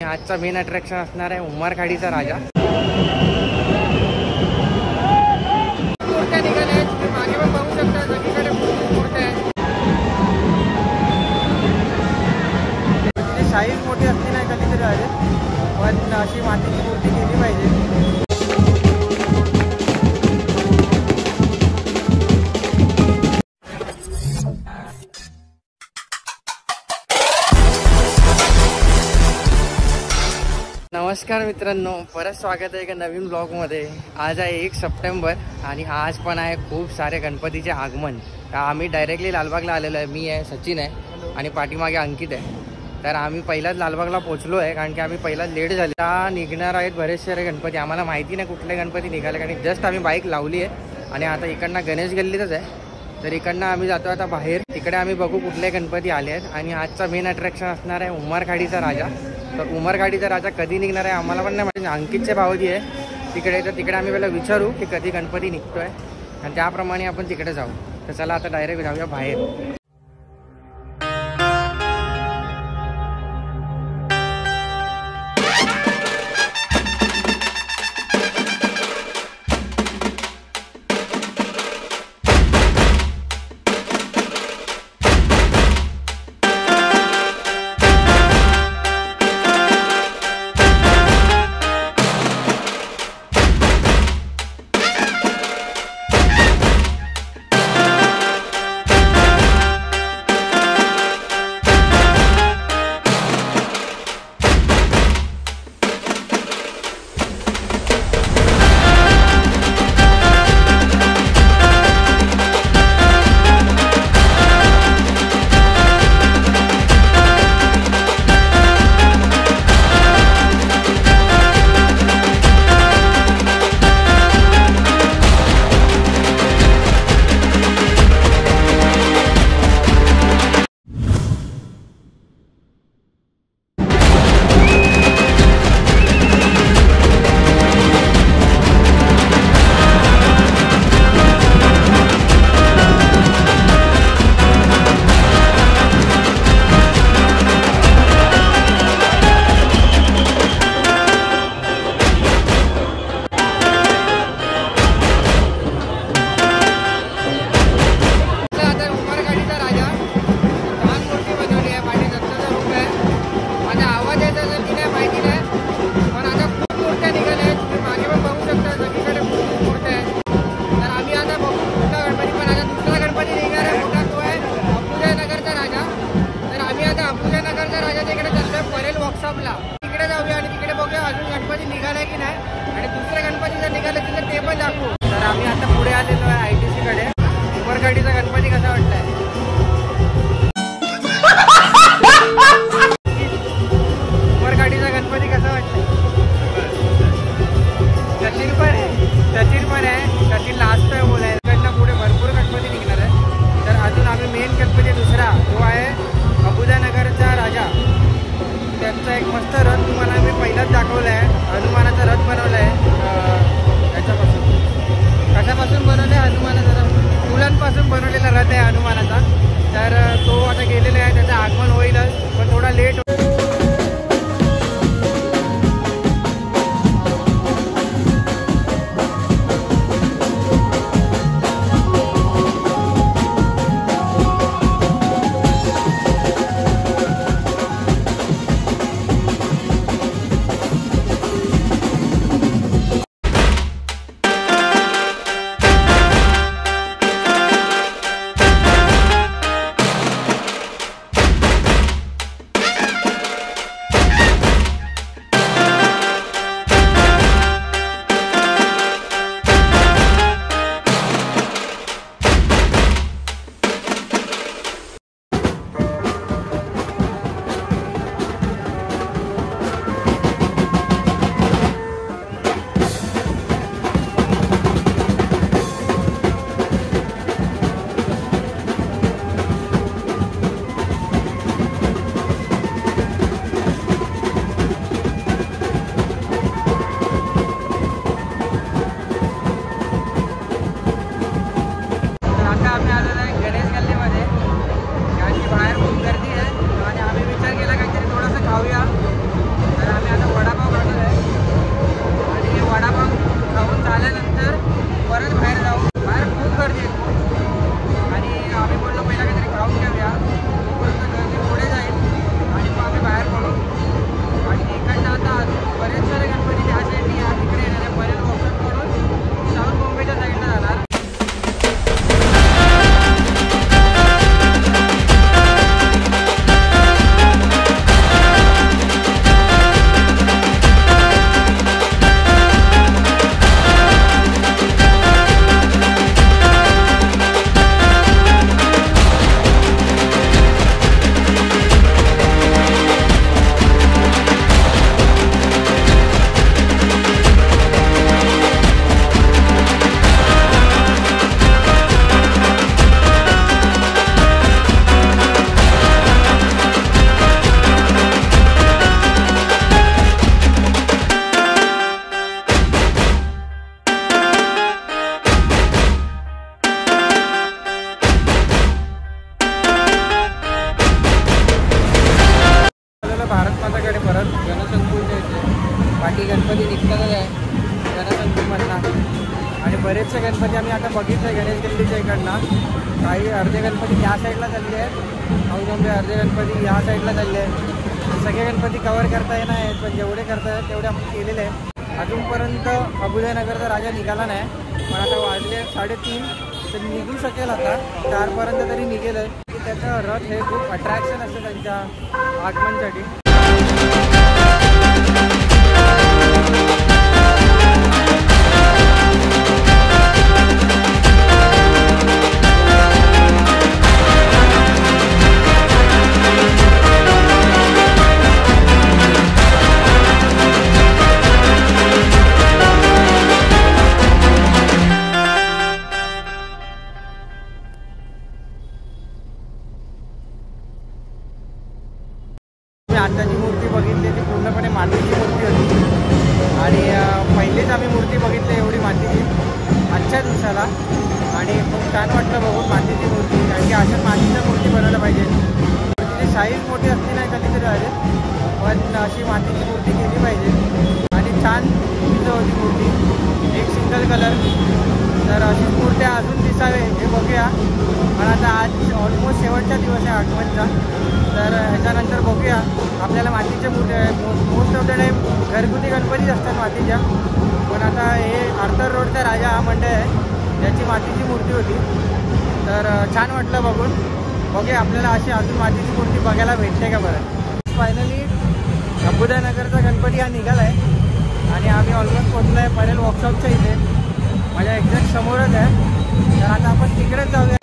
आजचा main attraction असणार आहे उमरखाडीचा राजा। मूर्त्या निघाल्या आहेत, तुम्ही मागे पण बघू शकता, सगळीकडे मूर्त्या आहेत। साईज मोठी असली नाही कधीतरी आहे, पण अशी मातीची मूर्ती केली पाहिजे। नमस्कार मित्रांनो, परत स्वागत आहे एका नवीन ब्लॉगमध्ये। आज आहे 1 सप्टेंबर आणि आज पण आहे खूप सारे गणपतीचे आगमन। आम्ही डायरेक्टली लालबागला आलेलो आहे। मी आहे, सचिन आहे आणि पाठीमागे अंकित आहे। तर आम्ही पहिलाच लालबागला पोहोचलो आहे, कारण की आम्ही पहिलाच लेट झाले। निघणार आहेत बरेच सारे गणपती, आम्हाला माहिती नाही कुठले गणपती निघाले, कारण जस्ट आम्ही बाईक लावली आहे आणि आता इकडनं गणेश गल्लीतच आहे। तर इकडनं आम्ही जातो आता बाहेर, तिकडे आम्ही बघू कुठले गणपती आले आहेत। आणि आजचा मेन अट्रॅक्शन असणार आहे उमरखाडीचा राजा। तर उमरखाडीचा राजा कधी निघणार आहे आम्हाला पण नाही माहिती। अंकितचे भावजी आहे तिकडे, तर तिकडे आम्ही पहिला विचारू की कधी गणपती निघतोय आणि त्याप्रमाणे आपण तिकडे जाऊ। तर चला आता डायरेक्ट जाऊया बाहेर। तिकडे जाऊया आणि तिकडे बघूया अजून गणपती निघाला की नाही, आणि दुसरे गणपती जर निघाले तिथे ते पण दाखवू। तर आम्ही आता पुढे आलेलो आहे ITC कडे। उमरखाडीचा गणपती कसा वाटलाय? उमरखाडीचा गणपती कसा वाटलाय? सचिन पण आहे, सचिन लास्ट आहे बोलाय। इकडनं पुढे भरपूर गणपती निघणार आहे। तर अजून आम्ही मेन गणपती दुसरा जो आहे अबुजानगरचा राजा, त्यांचा एक मस्त रथ तुम्हाला मी पहिलाच दाखवला आहे। हनुमानाचा रथ बनवला आहे। त्याच्यापासून कशापासून बनवलं आहे? हनुमानाचा रथ, फुलांपासून बनवलेला रथ आहे हनुमानाचा। तर तो आता गेलेला आहे, त्याचं आगमन होईलच पण थोडा लेट। परत गणसंकुलच्या इथे बाकी गणपती निघतातच आहे गणसंकुलमधनं. आणि बरेचसे गणपती आम्ही आता बघितले गणेश गल्लीच्या इकडनं. काही अर्धे गणपती या साईडला चालले आहेत, अवलंबे अर्धे गणपती या साईडला चालले आहेत. सगळे गणपती कवर करता येणार आहेत, पण जेवढे करता येत तेवढे आपण केलेले आहे. अजूनपर्यंत अभुदयनगरचा राजा निघाला नाही, पण आता वाजले 3:30, तर निघू शकेल आता 4पर्यंत तरी निघेल आहे. की त्याचं रथ हे खूप अट्रॅक्शन असतं त्यांच्या आगमनसाठी. आत्ताची मूर्ती बघितली ती पूर्णपणे मातीची मूर्ती होती. आणि पहिलीच आम्ही मूर्ती बघितली एवढी मातीची आजच्या दिवसाला. आणि खूप छान वाटलं बघून मातीची मूर्ती, कारण की अशा मातीच्या मूर्ती बनवायला पाहिजे. मूर्तीची साईज मोठी असली नाही कधीतरी आहे, पण अशी मातीची मूर्ती केली पाहिजे. आणि छान तिथं होती मूर्ती, एक सिंगल कलर. तर अशीच मूर्त्या अजून दिसावे हे बघूया. पण आता आज ऑलमोस्ट शेवटचा दिवस आहे आगमनचा, तर ह्याच्यानंतर बघूया. आपल्याला मातीच्या मूर्त्या मोस्ट ऑफ द टाईम घरगुती गणपतीच असतात मातीच्या, पण आता हे आर्थर रोडचा राजा हा मंडळ आहे, ज्याची मातीची मूर्ती होती. तर छान वाटलं बघून. बघूया आपल्याला अशी अजून मातीची मूर्ती बघायला भेटते का बरं. फायनली अभुदयनगरचा गणपती हा निघाला आहे आणि आम्ही ऑलमोस्ट पोचलो आहे परेल वर्कशॉपच्या इथे. माझ्या एक्झॅक्ट समोरच आहे, तर आता आपण तिकडेच जाऊया.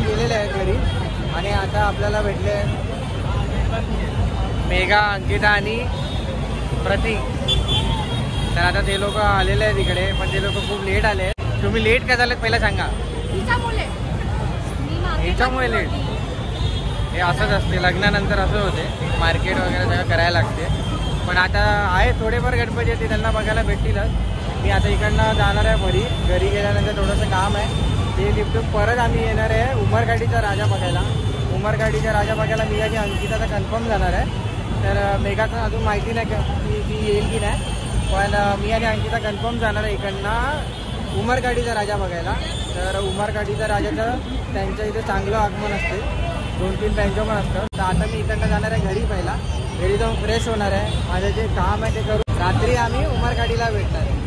गेलेले आहेत घरी आणि आता आपल्याला भेटले मेघा, अंकिता आणि प्रतीक. तर आता ते लोक आलेले आहेत इकडे, पण ते लोक खूप लेट आले आहेत. तुम्ही लेट का झालेत पहिला सांगा. हिच्यामुळे लेट. हे असंच असते, लग्नानंतर असं होते, मार्केट वगैरे सगळं करायला लागते. पण आता आहे थोडेफार गणपती येते, त्यांना बघायला भेटतीलच. मी आता इकडनं जाणार आहे घरी गेल्यानंतर थोडंसं काम आहे ते लिफ्टून परत आम्ही येणार आहे उमरगाडीचा राजा बघायला. उमरगाडीचा राजा बघायला मी आणि अंकिता कन्फर्म जाणार आहे. तर मेघाचं अजून माहिती नाही की ती येईल की नाही, पण मी आणि अंकिता कन्फर्म जाणार आहे इकडनं उमरगाडीचा राजा बघायला. तर उमरगाडीचा राजाचं त्यांच्या इथे चांगलं आगमन असते, 2-3 बँजो पण असतं. तर आता मी इकडनं जाणार आहे घरी, पहिला घरी जाऊन फ्रेश होणार आहे, माझं जे काम आहे ते करून रात्री आम्ही उमरगाडीला भेटणार आहे.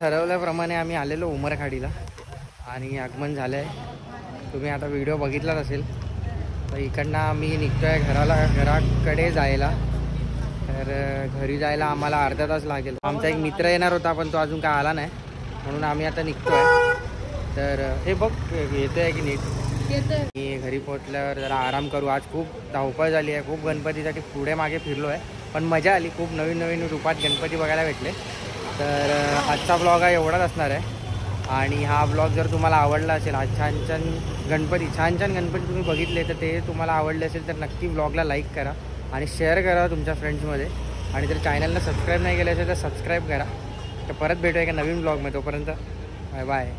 ठरवल्याप्रमाणे आम्ही आलेलो उमरखाडीला आणि आगमन झालं आहे. तुम्ही आता व्हिडिओ बघितलाच असेल. तर इकडनं आम्ही निघतो आहे घराकडे जायला. तर घरी जायला आम्हाला अर्धा तास लागेल. आमचा एक मित्र येणार होता पण तो अजून काय आला नाही, म्हणून आम्ही आता निघतो आहे. तर हे बघ येतो आहे की नीट. मी घरी पोहोचल्यावर जरा आराम करू. आज खूप धावपळ झाली आहे, खूप गणपतीसाठी पुढे मागे फिरलो आहे, पण मजा आली. खूप नवीन नवीन रूपात गणपती बघायला भेटले. तर आजचा ब्लॉग हा एवढाच असणार आहे. आणि हा ब्लॉग जर तुम्हाला आवडला असेल, आज छान छान गणपती तुम्ही बघितले, तर ते तुम्हाला आवडले असेल तर नक्की ब्लॉगला लाईक करा आणि शेअर करा तुमच्या फ्रेंड्समध्ये. आणि जर चॅनलला सबस्क्राईब नाही केलं असेल तर सबस्क्राईब करा. तर परत भेटूया एका नवीन ब्लॉगमध्ये. तोपर्यंत बाय बाय.